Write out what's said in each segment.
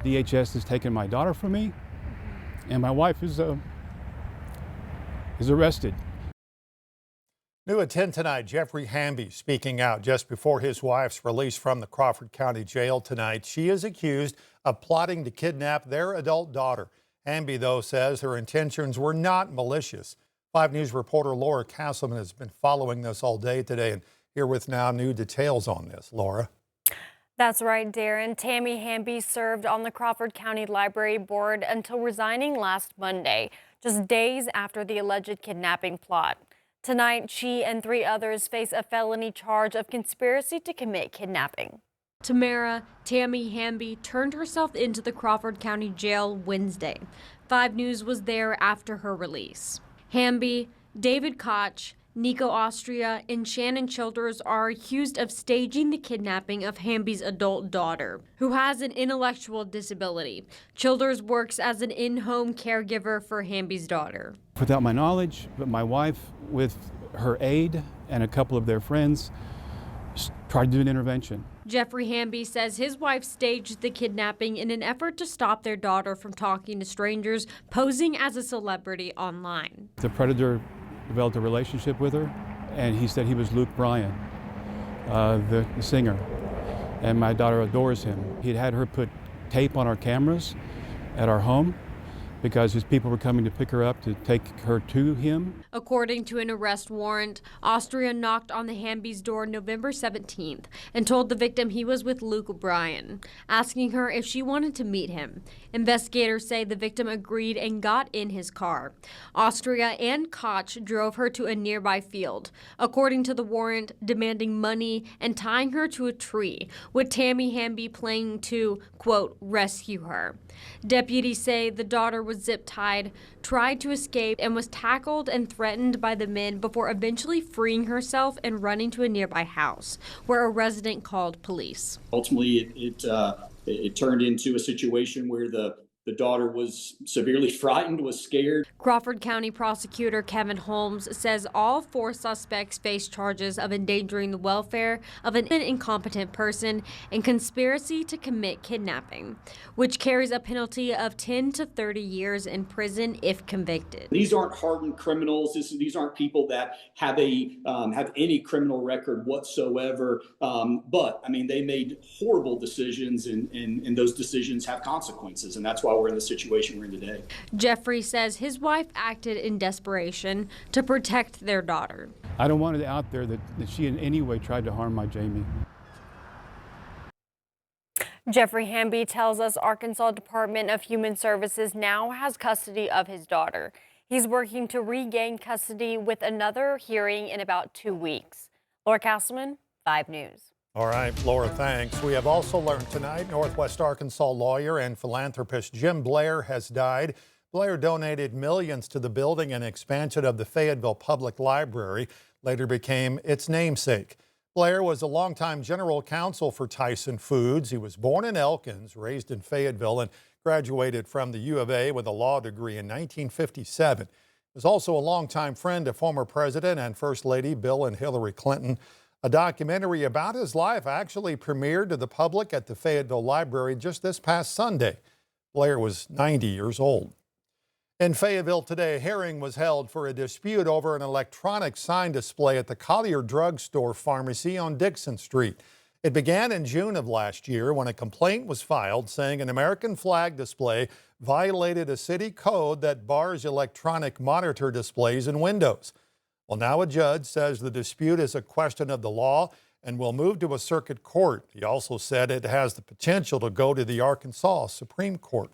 DHS has taken my daughter from me, and my wife is arrested. New at 10 tonight, Jeffrey Hamby speaking out just before his wife's release from the Crawford County Jail tonight. She is accused of plotting to kidnap their adult daughter. Hamby, though, says her intentions were not malicious. 5 News reporter Laura Castleman has been following this all day today and here with now new details on this. Laura. That's right, Darren. Tammy Hamby served on the Crawford County Library Board until resigning last Monday, just days after the alleged kidnapping plot. Tonight, she and 3 others face a felony charge of conspiracy to commit kidnapping. Tammy Hamby turned herself into the Crawford County Jail Wednesday. 5 News was there after her release. Hamby, David Koch, Nico Austria, and Shannon Childers are accused of staging the kidnapping of Hamby's adult daughter, who has an intellectual disability. Childers works as an in-home caregiver for Hamby's daughter. Without my knowledge, but my wife, with her aide and a couple of their friends, tried to do an intervention. Jeffrey Hamby says his wife staged the kidnapping in an effort to stop their daughter from talking to strangers, posing as a celebrity online. The predator developed a relationship with her, and he said he was Luke Bryan, the singer, and my daughter adores him. He'd had her put tape on our cameras at our home because his people were coming to pick her up to take her to him. According to an arrest warrant, Austria knocked on the Hamby's door November 17th and told the victim he was with Luke Bryan, asking her if she wanted to meet him. Investigators say the victim agreed and got in his car. Austria and Koch drove her to a nearby field, according to the warrant, demanding money and tying her to a tree, with Tammy Hamby planning to, quote, rescue her. Deputies say the daughter was zip-tied, tried to escape, and was tackled and threatened by the men before eventually freeing herself and running to a nearby house, where a resident called police. Ultimately, it turned into a situation where the daughter was severely frightened, was scared. Crawford County prosecutor Kevin Holmes says all 4 suspects face charges of endangering the welfare of an incompetent person and conspiracy to commit kidnapping, which carries a penalty of 10 to 30 years in prison if convicted. These aren't hardened criminals. These aren't people that have any criminal record whatsoever. But I mean, they made horrible decisions, and those decisions have consequences, and that's why we're in the situation we're in today. Jeffrey says his wife acted in desperation to protect their daughter. I don't want it out there that she in any way tried to harm my Jamie. Jeffrey Hamby tells us Arkansas Department of Human Services now has custody of his daughter. He's working to regain custody with another hearing in about 2 weeks. Laura Castleman, 5 News. All right, Laura, thanks. We have also learned tonight Northwest Arkansas lawyer and philanthropist Jim Blair has died. Blair donated millions to the building and expansion of the Fayetteville Public Library, later became its namesake. Blair was a longtime general counsel for Tyson Foods. He was born in Elkins, raised in Fayetteville, and graduated from the U of A with a law degree in 1957. He was also a longtime friend of former President and First Lady Bill and Hillary Clinton. A documentary about his life actually premiered to the public at the Fayetteville Library just this past Sunday. Blair was 90 years old. In Fayetteville today, a hearing was held for a dispute over an electronic sign display at the Collier Drug Store Pharmacy on Dixon Street. It began in June of last year when a complaint was filed saying an American flag display violated a city code that bars electronic monitor displays in windows. Well, now a judge says the dispute is a question of the law and will move to a circuit court. He also said it has the potential to go to the Arkansas Supreme Court.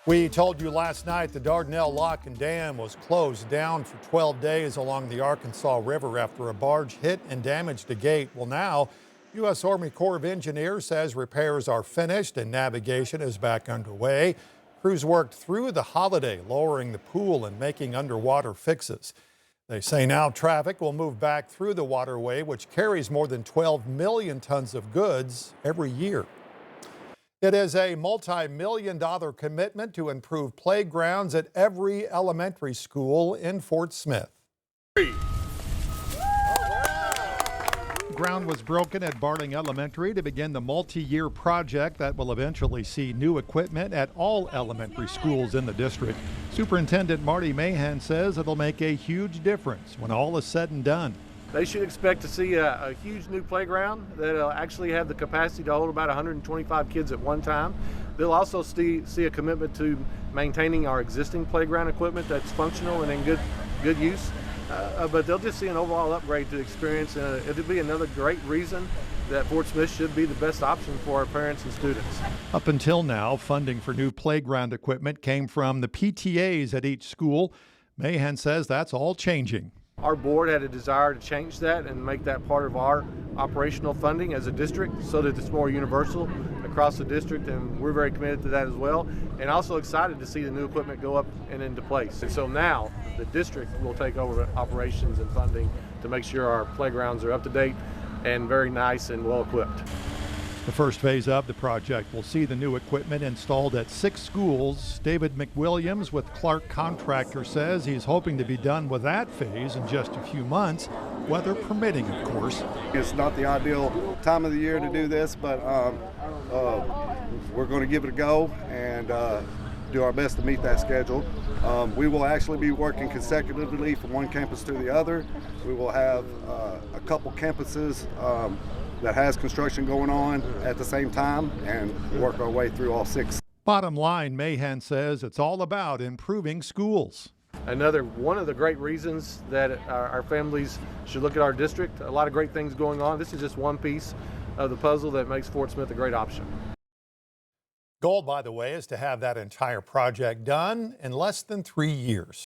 We told you last night the Dardanelle Lock and Dam was closed down for 12 days along the Arkansas River after a barge hit and damaged a gate. Well, now, U.S. Army Corps of Engineers says repairs are finished and navigation is back underway. Crews worked through the holiday, lowering the pool and making underwater fixes. They say now traffic will move back through the waterway, which carries more than 12 million tons of goods every year. It is a multi-million-dollar commitment to improve playgrounds at every elementary school in Fort Smith. ground was broken at Barling Elementary to begin the multi-year project that will eventually see new equipment at all elementary schools in the district. Superintendent Marty Mahan says it'll make a huge difference when all is said and done. They should expect to see a huge new playground that'll actually have the capacity to hold about 125 kids at one time. They'll also see a commitment to maintaining our existing playground equipment that's functional and in good use. But they'll just see an overall upgrade to the experience, and it'll be another great reason that Fort Smith should be the best option for our parents and students. Up until now, funding for new playground equipment came from the PTAs at each school. Mahan says that's all changing. Our board had a desire to change that and make that part of our operational funding as a district so that it's more universal across the district, and we're very committed to that as well, and also excited to see the new equipment go up and into place. And so now the district will take over operations and funding to make sure our playgrounds are up to date and very nice and well equipped. The first phase of the project will see the new equipment installed at 6 schools. David McWilliams with Clark Contractor says he's hoping to be done with that phase in just a few months, weather permitting, of course. It's not the ideal time of the year to do this, but we're going to give it a go and do our best to meet that schedule. We will actually be working consecutively from one campus to the other. We will have a couple campuses that has construction going on at the same time and work our way through all 6. Bottom line, Mahan says it's all about improving schools. Another one of the great reasons that our families should look at our district. A lot of great things going on. This is just one piece of the puzzle that makes Fort Smith a great option. Goal, by the way, is to have that entire project done in less than 3 years.